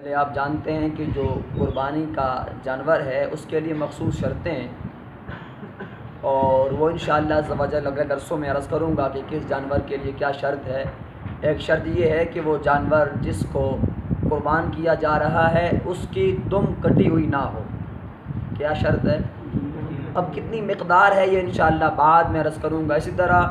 پہلے آپ جانتے ہیں کہ جو قربانی کا جانور ہے اس کے لیے مخصوص شرطیں ہیں، اور وہ انشاءاللہ عز و جل اگلے درسوں میں عرض کروں گا کہ کس جانور کے لیے کیا شرط ہے۔ ایک شرط یہ ہے کہ وہ جانور جس کو قربان کیا جا رہا ہے اس کی دم کٹی ہوئی نہ ہو۔ کیا شرط ہے؟ اب کتنی مقدار ہے یہ انشاءاللہ بعد میں عرض کروں گا۔ اسی طرح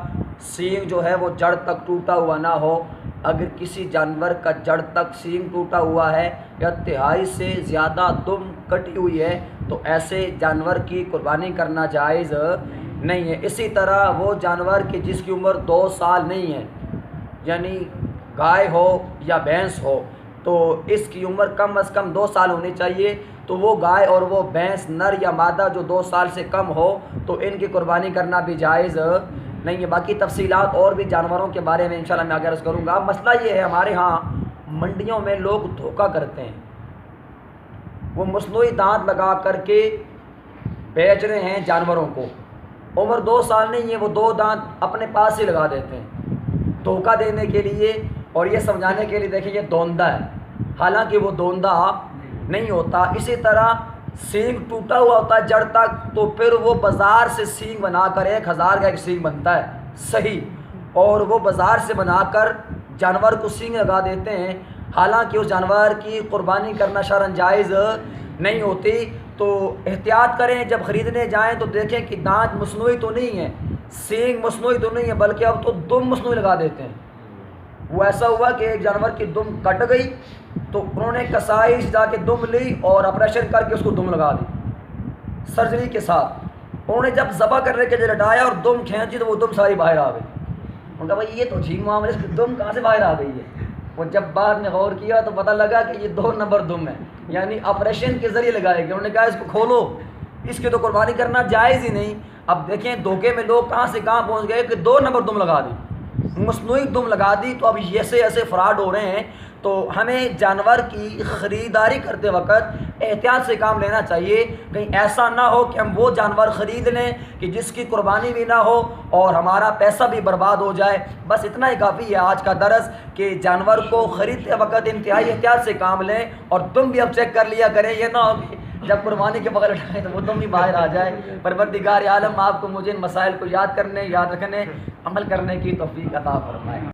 سینگ جو ہے وہ جڑ تک ٹوٹا ہوا نہ ہو۔ اگر کسی جانور کا جڑ تک سینگ ٹوٹا ہوا ہے یا تہائی سے زیادہ دم کٹی ہوئی ہے تو ایسے جانور کی قربانی کرنا جائز نہیں ہے۔ اسی طرح وہ جانور کہ جس کی عمر 2 سال نہیں ہے، یعنی گائے ہو یا بھینس ہو تو اس کی عمر کم از کم 2 سال ہونی چاہیے، تو وہ گائے اور وہ بھینس نر یا مادہ جو 2 سال سے کم ہو تو ان کی قربانی کرنا بھی جائز نہیں ہے۔ باقی تفصیلات اور بھی جانوروں کے بارے میں انشاءاللہ میں آگے عرض کروں گا۔ مسئلہ یہ ہے، ہمارے ہاں منڈیوں میں لوگ دھوکہ کرتے ہیں، وہ مصنوعی دانت لگا کر کے بیچ رہے ہیں جانوروں کو۔ عمر 2 سال نہیں ہے، وہ 2 دانت اپنے پاس ہی لگا دیتے ہیں دھوکہ دینے کے لیے اور یہ سمجھانے کے لیے دیکھیں یہ دوندہ ہے، حالانکہ وہ دوندہ نہیں ہوتا۔ اسی طرح سینگ ٹوٹا ہوا ہوتا ہے جڑ تک، تو پھر وہ بازار سے سینگ بنا کر 1000 کا ایک سینگ بنتا ہے صحیح، اور وہ بازار سے بنا کر جانور کو سینگ لگا دیتے ہیں، حالانکہ اس جانور کی قربانی کرنا شرعاً جائز نہیں ہوتی۔ تو احتیاط کریں، جب خریدنے جائیں تو دیکھیں کہ دانت مصنوعی تو نہیں ہے، سینگ مصنوعی تو نہیں ہے، بلکہ اب تو دم مصنوعی لگا دیتے ہیں۔ وہ ایسا ہوا کہ ایک جانور کی دم کٹ گئی تو انہوں نے کسائی سے جا کے دم لی اور آپریشن کر کے اس کو دم لگا دی سرجری کے ساتھ۔ انہوں نے جب ذبح کرنے کے لیے لٹایا اور دم کھینچی تو وہ دم ساری باہر آ گئی۔ انہوں نے کہا بھائی یہ تو ٹھیک معاملہ، اس کی دم کہاں سے باہر آ گئی ہے؟ وہ جب بعد میں غور کیا تو پتہ لگا کہ یہ 2 نمبر دم ہے، یعنی آپریشن کے ذریعے لگائے گئے۔ انہوں نے کہا اس کو کھولو، اس کی تو قربانی کرنا جائز ہی نہیں۔ اب دیکھیں دھوکے میں لوگ کہاں سے کہاں پہنچ گئے کہ 2 نمبر دم لگا دی، مصنوعی دم لگا دی۔ تو اب ایسے فراڈ ہو رہے ہیں، تو ہمیں جانور کی خریداری کرتے وقت احتیاط سے کام لینا چاہیے، کہیں ایسا نہ ہو کہ ہم وہ جانور خرید لیں کہ جس کی قربانی بھی نہ ہو اور ہمارا پیسہ بھی برباد ہو جائے۔ بس اتنا ہی کافی ہے آج کا درس کہ جانور کو خریدتے وقت انتہائی احتیاط سے کام لیں، اور تم بھی اب چیک کر لیا کریں، یہ نہ ہو کہ جب قربانی کے بغیر اٹھائیں تو وہ تم بھی باہر آ جائے۔ پروردگار عالم آپ کو مجھے ان مسائل کو یاد کرنے، یاد رکھنے، عمل کرنے کی توفیق عطا فرمائے۔